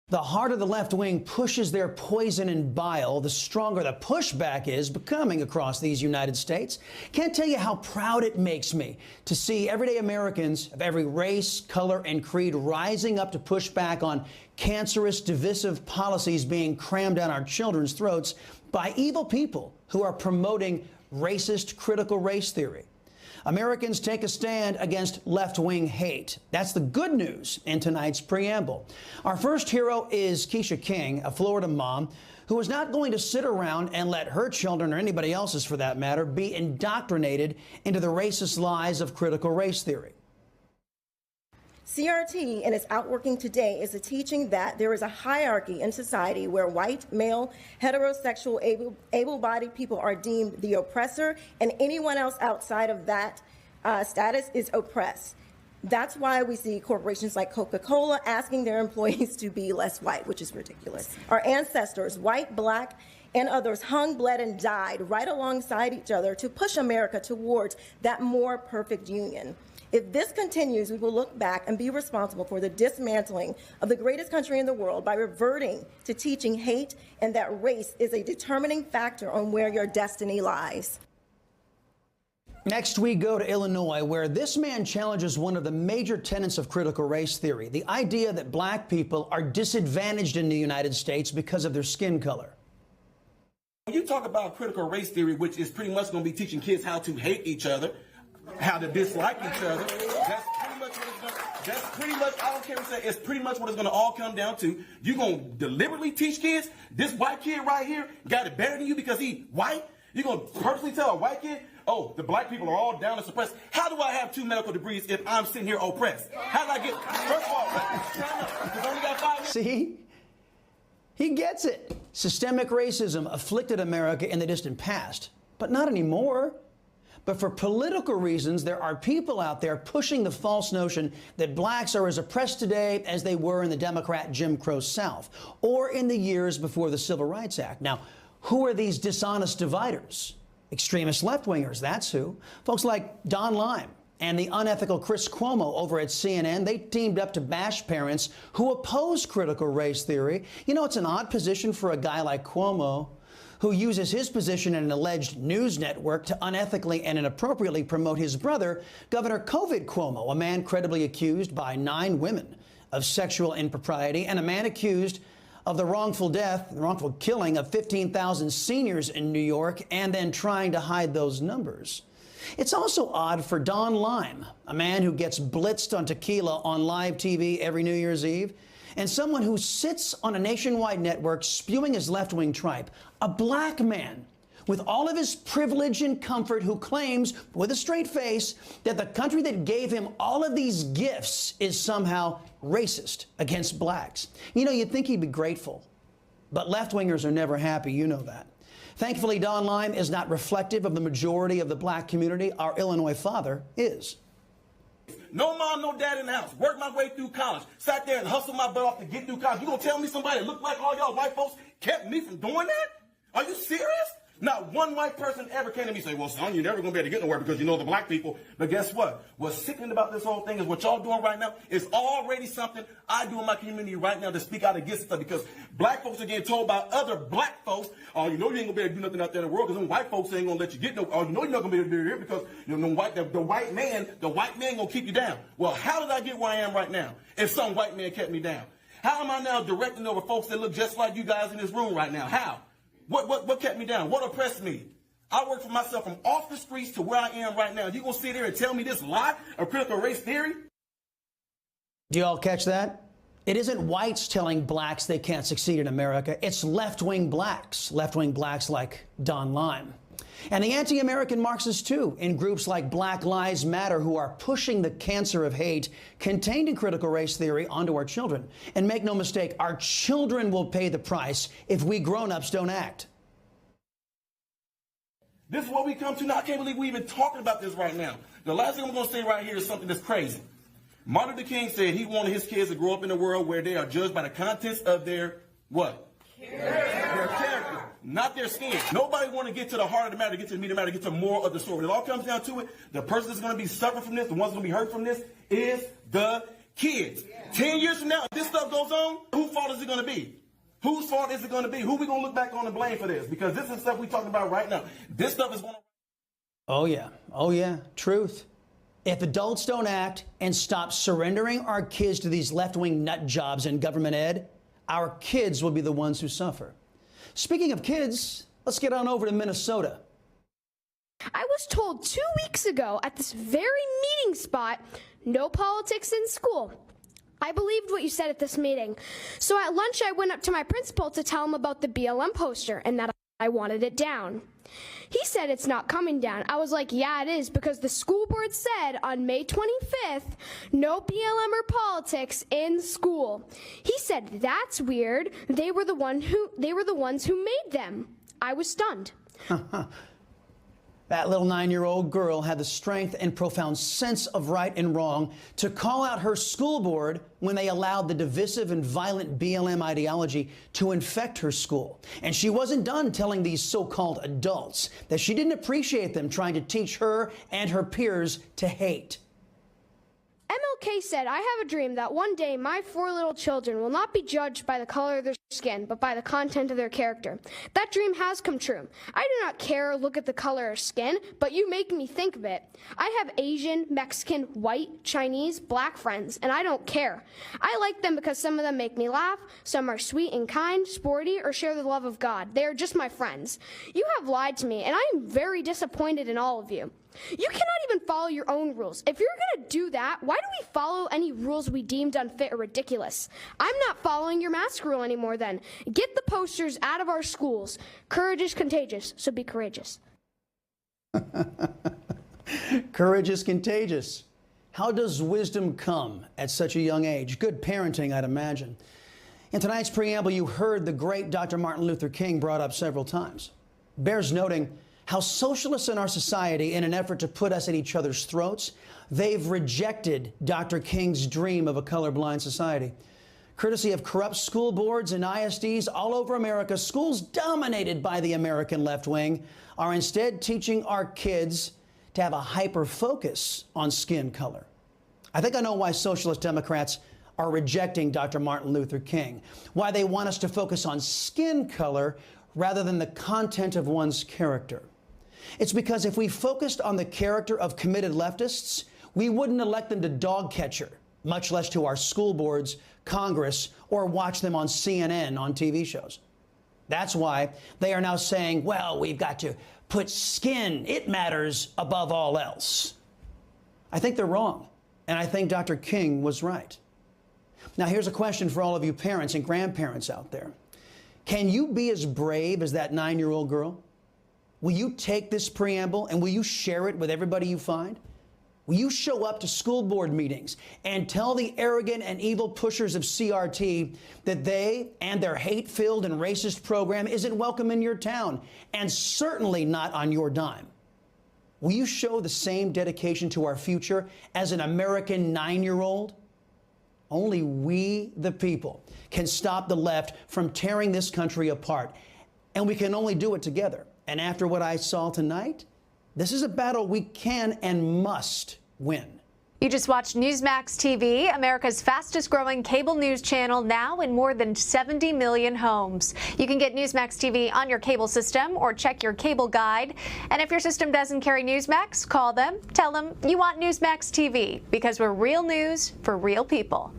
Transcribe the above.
The harder the left wing pushes their poison and bile, the stronger the pushback is becoming across these United States. Can't tell you how proud it makes me to see everyday Americans of every race, color, and creed rising up to push back on cancerous, divisive policies being crammed down our children's throats by evil people who are promoting racist, critical race theory. Americans take a stand against left-wing hate. That's the good news in tonight's preamble. Our first hero is Keisha King, a Florida mom who is not going to sit around and let her children, or anybody else's for that matter, be indoctrinated into the racist lies of critical race theory. CRT and its outworking today is a teaching that there is a hierarchy in society where white, male, heterosexual, able-bodied people are deemed the oppressor, and anyone else outside of that status is oppressed. That's why we see corporations like Coca-Cola asking their employees to be less white, which is ridiculous. Our ancestors, white, black, and others, hung, bled, and died right alongside each other to push America towards that more perfect union. If this continues, we will look back and be responsible for the dismantling of the greatest country in the world by reverting to teaching hate and that race is a determining factor on where your destiny lies. Next, we go to Illinois, where this man challenges one of the major tenets of critical race theory, the idea that black people are disadvantaged in the United States because of their skin color. When you talk about critical race theory, which is pretty much going to be teaching kids how to hate each other, how to dislike each other, that's pretty much, I don't care what you say, it's pretty much what it's going to all come down to. You're going to deliberately teach kids, this white kid right here got it better than you because he white? You're going to personally tell a white kid, oh, the black people are all down and suppressed. How do I have 2 medical degrees if I'm sitting here oppressed? How did I get, first of all, because I only got 5 minutes. See? He gets it. Systemic racism afflicted America in the distant past, but not anymore. But for political reasons, there are people out there pushing the false notion that blacks are as oppressed today as they were in the Democrat Jim Crow South or in the years before the Civil Rights Act. Now, who are these dishonest dividers? Extremist left-wingers, that's who. Folks like Don Line and the unethical Chris Cuomo over at CNN, they teamed up to bash parents who oppose critical race theory. You know, it's an odd position for a guy like Cuomo, who uses his position in an alleged news network to unethically and inappropriately promote his brother, Governor COVID Cuomo, a man credibly accused by 9 women of sexual impropriety and a man accused of the wrongful death, the wrongful killing of 15,000 seniors in New York and then trying to hide those numbers. It's also odd for Don Line, a man who gets blitzed on tequila on live TV every New Year's Eve, and someone who sits on a nationwide network spewing his left-wing tripe, a black man with all of his privilege and comfort who claims with a straight face that the country that gave him all of these gifts is somehow racist against blacks. You know, you'd think he'd be grateful, but left-wingers are never happy, you know that. Thankfully, Don Line is not reflective of the majority of the black community. Our Illinois father is. No mom, no dad in the house. Worked my way through college. Sat there and hustled my butt off to get through college. You gonna tell me somebody that looked like all y'all white folks kept me from doing that? Are you serious? Not one white person ever came to me and say, well, son, you're never going to be able to get nowhere because you know the black people. But guess what? What's sickening about this whole thing is what y'all doing right now is already something I do in my community right now to speak out against stuff because black folks are getting told by other black folks, oh, you know you ain't going to be able to do nothing out there in the world because them white folks ain't going to let you get no, or you know you're not going to be able to do it here because you know, the white man going to keep you down. Well, how did I get where I am right now if some white man kept me down? How am I now directing over folks that look just like you guys in this room right now? How? What kept me down? What oppressed me? I worked for myself from off the streets to where I am right now. You gonna sit there and tell me this lie of critical race theory? Do you all catch that? It isn't whites telling blacks they can't succeed in America. It's left-wing blacks like Don Line. And the anti-American Marxists, too, in groups like Black Lives Matter, who are pushing the cancer of hate contained in critical race theory onto our children. And make no mistake, our children will pay the price if we grown-ups don't act. This is what we come to now. I can't believe we're even talking about this right now. The last thing I'm going to say right here is something that's crazy. Martin Luther King said he wanted his kids to grow up in a world where they are judged by the contents of their what? Their character, not their skin. Nobody want to get to the heart of the matter, get to the meat of the matter, get to more of the story. When it all comes down to it, the person that's going to be suffering from this, the ones that's going to be hurt from this, is the kids. 10 years from now, if this stuff goes on, whose fault is it going to be? Whose fault is it going to be? Who are we going to look back on and blame for this? Because this is stuff we're talking about right now. This stuff is going to... Oh, yeah. Truth. If adults don't act and stop surrendering our kids to these left-wing nut jobs in government ed, our kids will be the ones who suffer. Speaking of kids, let's get on over to Minnesota. I was told 2 weeks ago at this very meeting spot, no politics in school. I believed what you said at this meeting. So at lunch, I went up to my principal to tell him about the BLM poster and that I wanted it down. He said it's not coming down. I was like, yeah, it is, because the school board said on May 25th, no BLM or politics in school. He said, that's weird. They were the ones who made them. I was stunned. That little 9-year-old girl had the strength and profound sense of right and wrong to call out her school board when they allowed the divisive and violent BLM ideology to infect her school. And she wasn't done telling these so-called adults that she didn't appreciate them trying to teach her and her peers to hate. MLK said, I have a dream that one day my 4 little children will not be judged by the color of their skin, but by the content of their character. That dream has come true. I do not care or look at the color of skin, but you make me think of it. I have Asian, Mexican, white, Chinese, black friends, and I don't care. I like them because some of them make me laugh, some are sweet and kind, sporty, or share the love of God. They are just my friends. You have lied to me, and I am very disappointed in all of you. You cannot even follow your own rules. If you're going to do that, why do we follow any rules we deemed unfit or ridiculous? I'm not following your mask rule anymore then. Get the posters out of our schools. Courage is contagious, so be courageous. Courage is contagious. How does wisdom come at such a young age? Good parenting, I'd imagine. In tonight's preamble, you heard the great Dr. Martin Luther King brought up several times. Bears noting how socialists in our society, in an effort to put us at each other's throats, they've rejected Dr. King's dream of a colorblind society. Courtesy of corrupt school boards and ISDs all over America, schools dominated by the American left wing are instead teaching our kids to have a hyper-focus on skin color. I think I know why socialist Democrats are rejecting Dr. Martin Luther King, why they want us to focus on skin color rather than the content of one's character. It's because if we focused on the character of committed leftists, we wouldn't elect them to dog catcher, much less to our school boards, Congress, or watch them on CNN on TV shows. That's why they are now saying, well, we've got to put skin, it matters, above all else. I think they're wrong, and I think Dr. King was right. Now, here's a question for all of you parents and grandparents out there. Can you be as brave as that 9-year-old girl? Will you take this preamble and will you share it with everybody you find? Will you show up to school board meetings and tell the arrogant and evil pushers of CRT that they and their hate-filled and racist program isn't welcome in your town and certainly not on your dime? Will you show the same dedication to our future as an American 9-year-old? Only we, the people, can stop the left from tearing this country apart. And we can only do it together. And after what I saw tonight, this is a battle we can and must win. You just watched Newsmax TV, America's fastest growing cable news channel, now in more than 70 million homes. You can get Newsmax TV on your cable system or check your cable guide. And if your system doesn't carry Newsmax, call them, tell them you want Newsmax TV, because we're real news for real people.